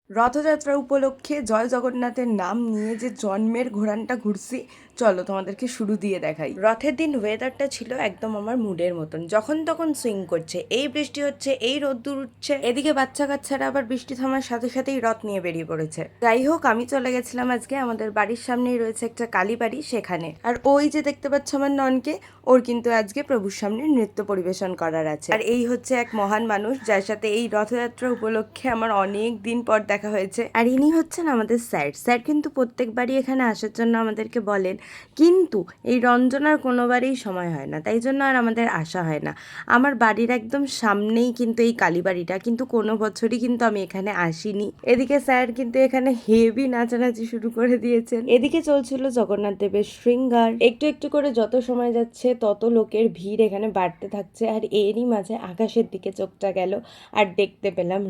রথযাত্রা উপলক্ষে জয় জগন্নাথের নাম নিয়ে যে জন্মের ঘোরানটা ঘুরছি, চলো তোমাদেরকে শুরু দিয়ে দেখাই। রথের দিন ওয়েদারটা ছিল একদম আমার মুডের মতন, যখন তখন সুইং করছে, এই বৃষ্টি হচ্ছে, এই রোদ্দুর উঠছে, এদিকে বাচ্চা কাচ্চারা আবার বৃষ্টি থামার সাথে সাথেই রথ নিয়ে বেরিয়ে পড়েছে। যাই হোক, আমি চলে গেছিলাম আজকে আমাদের বাড়ির সামনেই রয়েছে একটা কালী বাড়ি, সেখানে। আর ওই যে দেখতে পাচ্ছ আমার ননকে, ওর কিন্তু আজকে প্রভুর সামনে নৃত্য পরিবেশন করার আছে। আর এই হচ্ছে এক মহান মানুষ যার সাথে এই রথযাত্রা উপলক্ষে আমার অনেক দিন পর দেখা হয়েছে। আর ইনি হচ্ছেন আমাদের স্যার। স্যার কিন্তু প্রত্যেকবারই এখানে আসার জন্য আমাদেরকে বলেন, কিন্তু এই রঞ্জনার কোনোবারই সময় হয় না, তাই জন্য আর আমাদের আসা হয় না। আমার বাড়ির একদম সামনেই কিন্তু এই কালীবাড়িটা, কিন্তু কোনো বছরই কিন্তু আমি এখানে আসিনি। এদিকে স্যার কিন্তু এখানে হেভি নাচানাচি শুরু করে দিয়েছেন। এদিকে চলছিল জগন্নাথ দেবের শৃঙ্গার। একটু একটু করে যত সময় যাচ্ছে তত লোকের ভিড় এখানে বাড়তে থাকছে। আর এরই মাঝে আকাশের দিকে চোখটা গেল আর দেখতে পেলাম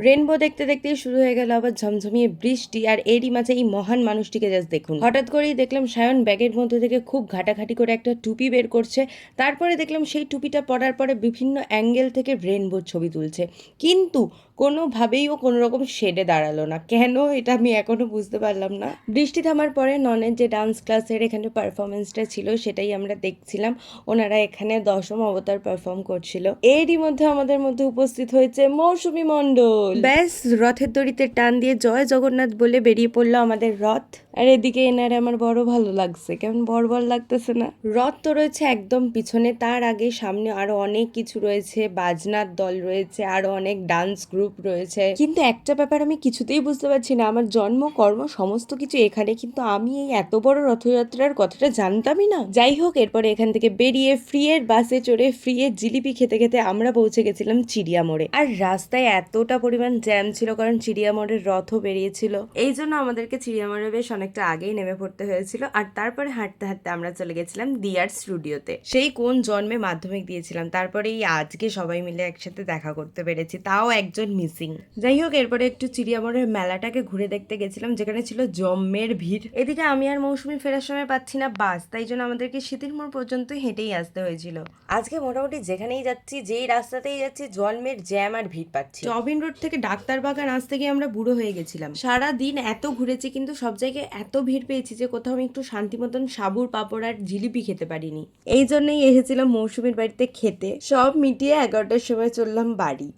রেনবো দেখতে দেখতেই শুরু হয়ে গেল আবার ঝমঝমিয়ে বৃষ্টি। আর এরই মাঝে এই মহান মানুষটিকে জাস্ট দেখুন, হঠাৎ করেই দেখলাম সায়ন ব্যাগের মধ্যে থেকে খুব ঘাটাঘাটি করে একটা টুপি বের করছে। তারপরে দেখলাম সেই টুপিটা পরার পরে বিভিন্ন অ্যাঙ্গেল থেকে রেনবোর ছবি তুলছে, কিন্তু কোনোভাবেই ও কোনো রকম শেডে দাঁড়ালো না। কেন, এটা আমি এখনো বুঝতে পারলাম না। বৃষ্টি থামার পরে ননের যে ডান্স ক্লাসের এখানে পারফরমেন্সটা ছিল সেটাই আমরা দেখছিলাম। ওনারা এখানে দশম অবতার পারফর্ম করছিল। এরই মধ্যে আমাদের মধ্যে উপস্থিত হয়েছে মৌসুমী মণ্ডল। ব্যাস, রথের দড়িতে টান দিয়ে জয় জগন্নাথ বলে বেরিয়ে পড়লো আমাদের রথ। আর এদিকে এনারে আমার বড় ভালো লাগছে, কেমন বড় লাগতেছে না? রথ তো রয়েছে একদম পিছনে, তার আগে সামনে আরো অনেক কিছু রয়েছে, বাজনার দল রয়েছে, আরো অনেক ডান্স গ্রুপ রয়েছে। কিন্তু একটা ব্যাপার আমি কিছুতেই বুঝতে পারছি না, আমার জন্ম কর্ম সমস্ত কিছু এখানে, কিন্তু আমি এই এত বড় রথযাত্রার কথাটা জানতামই না। যাই হোক, এরপরে এখান থেকে বেরিয়ে ফ্রিয়ের বাসে চড়ে ফ্রিয়ের জিলিপি খেতে খেতে আমরা পৌঁছে গেছিলাম চিড়িয়া মোড়ে। আর রাস্তায় এতটা পরিমাণ জ্যাম ছিল, কারণ চিড়িয়া মোড়ের রথও বেরিয়েছিল, এই জন্য আমাদেরকে চিড়িয়া মোড়ে বেশ অনেকটা আগেই নেমে পড়তে হয়েছিল। আর তারপরে হাঁটতে হাঁটতে আমরা চলে গেছিলাম দিয়ার স্টুডিওতে। সেই কোন জন্মে মাধ্যমিক দিয়েছিলাম, তারপরে এই আজকে সবাই মিলে একসাথে দেখা করতে পেরেছি, তাও একজন মিসিং। যাই হোক, এরপরে একটু চিড়িয়া মোড়ের মেলাটাকে ঘুরে দেখতে গেছিলাম, যেখানে ছিল জম্মের ভিড়। এদিকে আমি আর মৌসুমী ফেরার সময় পাচ্ছি না বাস, তাই জন্য আমাদেরকে শীতের মোড় পর্যন্ত হেঁটেই আসতে হয়েছিল। আজকে মোটামুটি যেখানেই যাচ্ছি, যেই রাস্তাতেই যাচ্ছি, জন্মের জ্যাম আর ভিড় পাচ্ছি। টবিন রোড থেকে ডাক্তার বাগান আসতে গিয়ে আমরা বুড়ো হয়ে গেছিলাম। সারা দিন এত ঘুরেছি, কিন্তু সব জায়গায় এত ভিড় পেয়েছি যে কোথাও আমি একটু শান্তি মতন সাবুর পাপড় আর জিলিপি খেতে পারিনি। এই জন্যই এসেছিলাম মৌসুমীর বাড়িতে খেতে। সব মিটিয়ে 11টার সময় চললাম বাড়ি।